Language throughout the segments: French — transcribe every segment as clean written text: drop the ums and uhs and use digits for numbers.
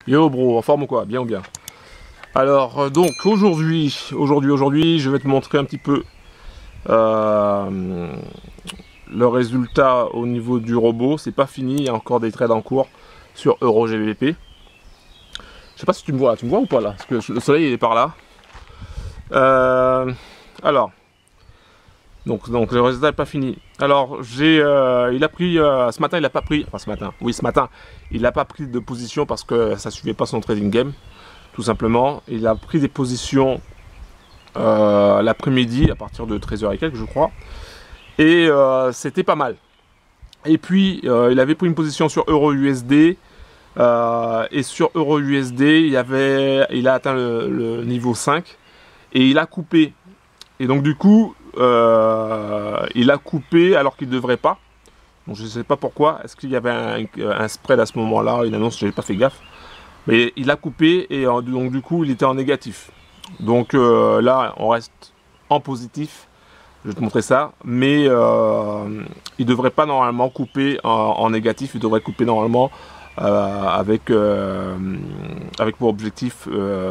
Yo bro, en forme ou quoi? Bien ou bien? Alors donc aujourd'hui, je vais te montrer un petit peu le résultat au niveau du robot. C'est pas fini, il y a encore des trades en cours sur EuroGBP. Je sais pas si tu me vois ou pas là? Parce que le soleil il est par là. Alors, donc le résultat n'est pas fini. Alors il a pris ce matin, il a pas pris, enfin ce matin, il n'a pas pris de position parce que ça suivait pas son trading game, tout simplement. Il a pris des positions l'après-midi à partir de 13h et quelques, je crois, et c'était pas mal. Et puis il avait pris une position sur EURUSD. Et sur EURUSD, il a atteint le niveau 5 et il a coupé. Et donc du coup, il a coupé alors qu'il ne devrait pas. Donc je ne sais pas pourquoi. Est-ce qu'il y avait un spread à ce moment-là? Une annonce, je n'avais pas fait gaffe. Mais il a coupé et donc du coup, il était en négatif. Donc là, on reste en positif. Je vais te montrer ça. Mais il ne devrait pas normalement couper en négatif. Il devrait couper normalement avec pour objectif,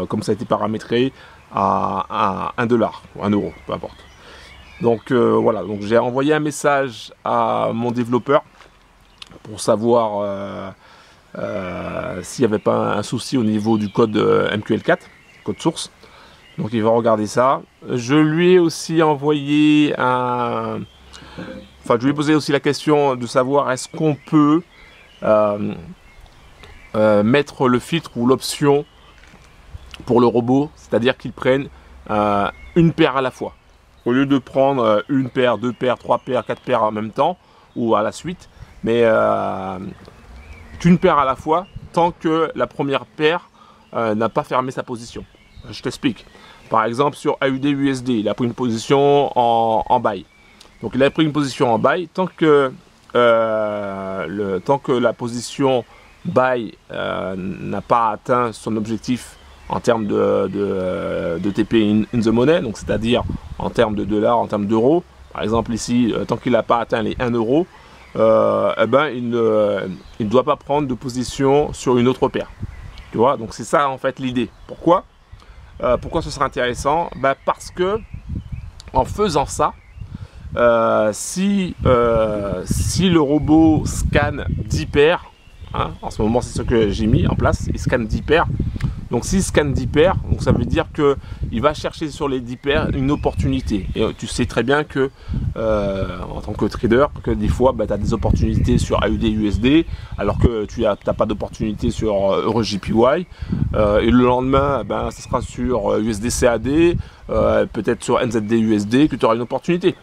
comme ça a été paramétré, à 1 dollar ou 1 euro, peu importe. Donc voilà, donc j'ai envoyé un message à mon développeur pour savoir s'il n'y avait pas un souci au niveau du code MQL4, code source. Donc il va regarder ça. Je lui ai aussi envoyé je lui ai posé aussi la question de savoir est-ce qu'on peut mettre le filtre ou l'option pour le robot, c'est-à-dire qu'il prenne une paire à la fois. Au lieu de prendre une paire, deux paires, trois paires, quatre paires en même temps ou à la suite, mais qu'une paire à la fois tant que la première paire n'a pas fermé sa position. Je t'explique. Par exemple, sur AUD-USD, il a pris une position en buy. Donc il a pris une position en buy tant que la position buy n'a pas atteint son objectif en termes de TP in the money, donc c'est-à-dire en termes de dollars, en termes d'euros. Par exemple ici, tant qu'il n'a pas atteint les 1 euro, il ne doit pas prendre de position sur une autre paire. Tu vois, donc c'est ça en fait l'idée. Pourquoi ce sera intéressant? Parce que en faisant ça, si le robot scanne 10 paires, hein, en ce moment c'est ce que j'ai mis en place, il scanne 10 paires. Donc s'il scanne 10 paires, donc ça veut dire qu'il va chercher sur les 10 paires une opportunité. Et tu sais très bien que en tant que trader, que des fois tu as des opportunités sur AUD-USD alors que tu n'as pas d'opportunité sur EuroJPY. Et le lendemain, ce sera sur USD-CAD, peut-être sur NZD-USD que tu auras une opportunité.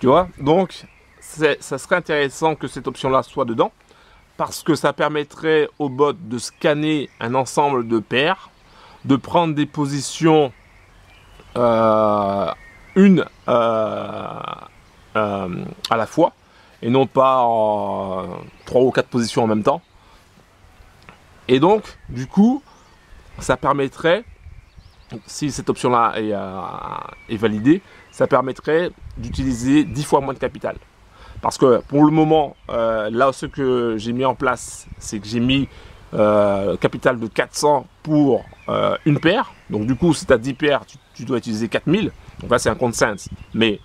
Tu vois, donc ça serait intéressant que cette option-là soit dedans, parce que ça permettrait au bot de scanner un ensemble de paires, de prendre des positions une à la fois, et non pas en 3 ou 4 positions en même temps. Et donc, du coup, ça permettrait, si cette option-là est validée, ça permettrait d'utiliser 10 fois moins de capital. Parce que pour le moment, là ce que j'ai mis en place, c'est que j'ai mis capital de 400 pour une paire. Donc du coup, si tu as 10 paires, tu dois utiliser 4000. Donc là, c'est un compte Sense. Mais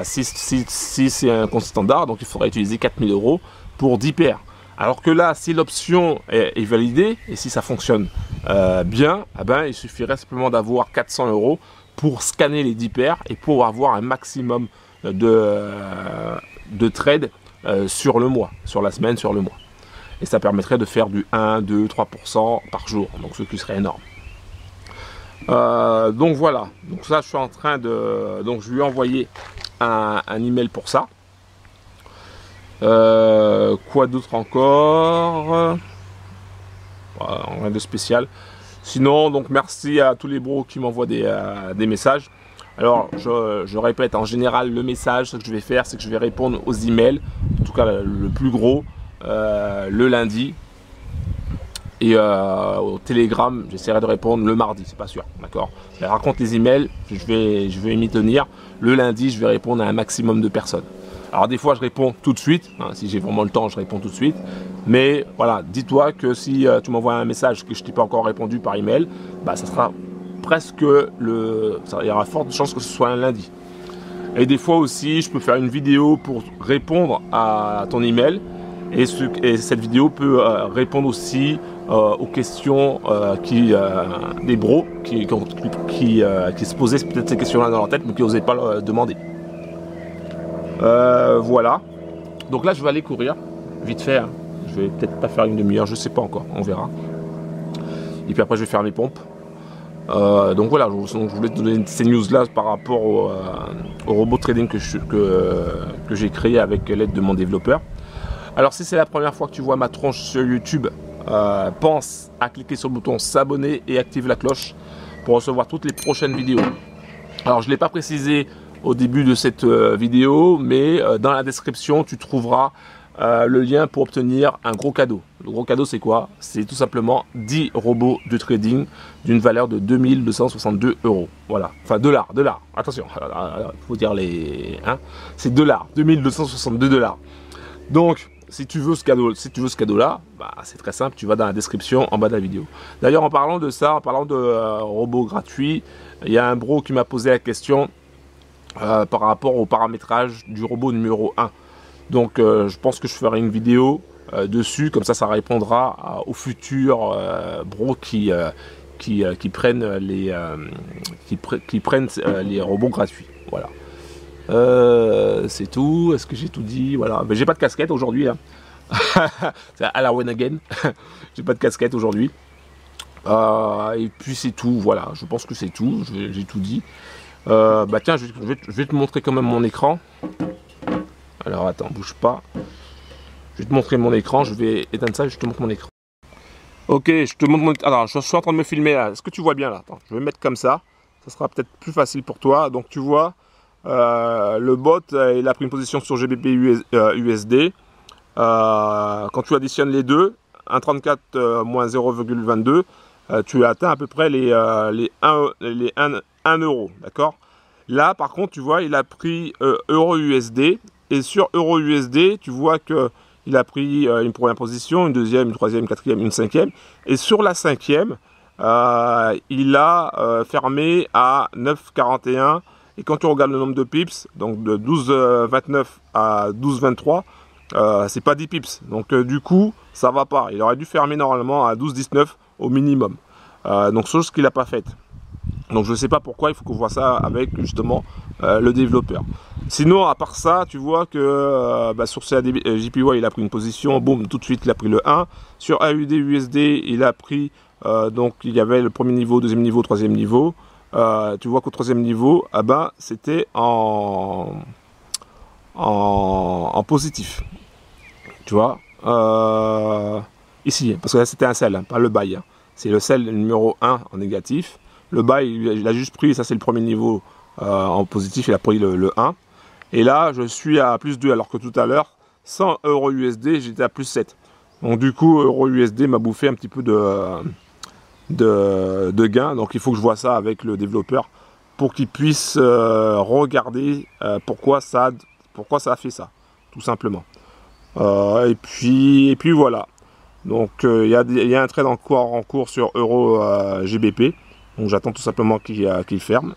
si c'est un compte standard, donc il faudrait utiliser 4000 € pour 10 paires. Alors que là, si l'option est validée et si ça fonctionne bien, il suffirait simplement d'avoir 400 € pour scanner les 10 paires et pour avoir un maximum de trade sur le mois, sur la semaine, sur le mois. Et ça permettrait de faire du 1, 2, 3% par jour, donc ce qui serait énorme. Donc voilà, donc ça je suis en train de... Donc je lui ai envoyé un email pour ça. Quoi d'autre encore? Rien de spécial. Sinon, donc merci à tous les bros qui m'envoient des messages. Alors, je répète, en général, le message, ce que je vais faire, c'est que je vais répondre aux emails, en tout cas le plus gros, le lundi. Et au Telegram, j'essaierai de répondre le mardi, c'est pas sûr, d'accord. Mais par contre, les emails, je vais m'y tenir. Le lundi, je vais répondre à un maximum de personnes. Alors des fois je réponds tout de suite, hein, si j'ai vraiment le temps je réponds tout de suite. Mais voilà, dis-toi que si tu m'envoies un message que je t'ai pas encore répondu par email, bah ça sera presque il y aura forte chance que ce soit un lundi. Et des fois aussi je peux faire une vidéo pour répondre à ton email. Et cette vidéo peut répondre aussi aux questions des bros qui se posaient peut-être ces questions-là dans leur tête mais qui n'osaient pas le demander. Voilà. Donc là je vais aller courir vite fait. Hein. Je vais peut-être pas faire une demi-heure, je sais pas encore, on verra. Et puis après je vais faire mes pompes. Donc voilà, je voulais te donner ces news là par rapport au robot trading que j'ai créé avec l'aide de mon développeur. Alors si c'est la première fois que tu vois ma tronche sur YouTube, pense à cliquer sur le bouton s'abonner et active la cloche pour recevoir toutes les prochaines vidéos. Alors je ne l'ai pas précisé au début de cette vidéo, mais dans la description tu trouveras le lien pour obtenir un gros cadeau. Le gros cadeau c'est quoi? C'est tout simplement 10 robots de trading d'une valeur de 2262 €. Voilà, enfin dollars, attention, il faut dire les... Hein, c'est dollars, 2262 $. Donc, si tu veux ce cadeau-là, bah, c'est très simple, tu vas dans la description en bas de la vidéo. D'ailleurs, en parlant de ça, en parlant de robots gratuits, il y a un bro qui m'a posé la question par rapport au paramétrage du robot numéro 1. Donc, je pense que je ferai une vidéo dessus, comme ça répondra aux futurs bros qui prennent les robots gratuits. Voilà. C'est tout. Est-ce que j'ai tout dit? Voilà. Mais j'ai pas de casquette aujourd'hui. Hein. C'est à la one again. J'ai pas de casquette aujourd'hui. Et puis c'est tout. Voilà. Je pense que c'est tout. J'ai tout dit. Bah tiens, je vais te montrer quand même mon écran. Alors attends, bouge pas. Je vais te montrer mon écran. Je vais éteindre ça et je te montre mon écran. Ok, je te montre mon... Alors, je suis en train de me filmer là. Est-ce que tu vois bien là? Attends, je vais mettre comme ça. Ça sera peut-être plus facile pour toi. Donc tu vois. Le bot il a pris une position sur GBP USD. Quand tu additionnes les deux, 1,34 moins 0,22, tu atteins à peu près les 1 euro. D'accord? Là par contre tu vois il a pris euro USD, et sur euro USD tu vois que il a pris une première position, une deuxième, une troisième, une quatrième, une cinquième, et sur la cinquième il a fermé à 9,41. Et quand tu regardes le nombre de pips, donc de 12,29 à 12,23, c'est pas 10 pips. Donc du coup, ça va pas. Il aurait dû fermer normalement à 12,19 au minimum. Donc chose qu'il n'a pas faite. Donc je ne sais pas pourquoi, il faut qu'on voit ça avec justement le développeur. Sinon, à part ça, tu vois que sur JPY, il a pris une position, boum, tout de suite, il a pris le 1. Sur AUD USD, il a pris, donc il y avait le premier niveau, deuxième niveau, troisième niveau. Tu vois qu'au troisième niveau, ah ben, c'était en positif. Tu vois, ici, parce que là c'était un sell, hein, pas le buy. Hein. C'est le sell numéro 1 en négatif. Le buy, il a juste pris, ça c'est le premier niveau en positif, il a pris le 1. Et là, je suis à plus 2, alors que tout à l'heure, 100 € USD, j'étais à plus 7. Donc du coup, euro USD m'a bouffé un petit peu de gain, donc il faut que je vois ça avec le développeur pour qu'il puisse regarder pourquoi ça a fait ça, tout simplement. Et puis voilà. Donc il y a un trade en cours sur euro GBP, donc j'attends tout simplement qu'il ferme.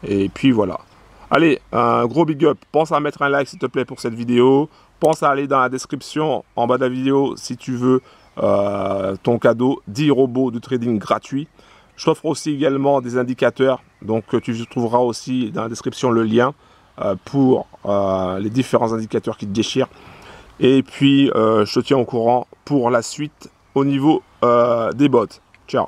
Et puis voilà. Allez, un gros big up. Pense à mettre un like s'il te plaît pour cette vidéo. Pense à aller dans la description en bas de la vidéo si tu veux ton cadeau, 10 robots de trading gratuits. Je t'offre aussi également des indicateurs, donc tu trouveras aussi dans la description le lien pour les différents indicateurs qui te déchirent. Et puis je te tiens au courant pour la suite au niveau des bots. Ciao.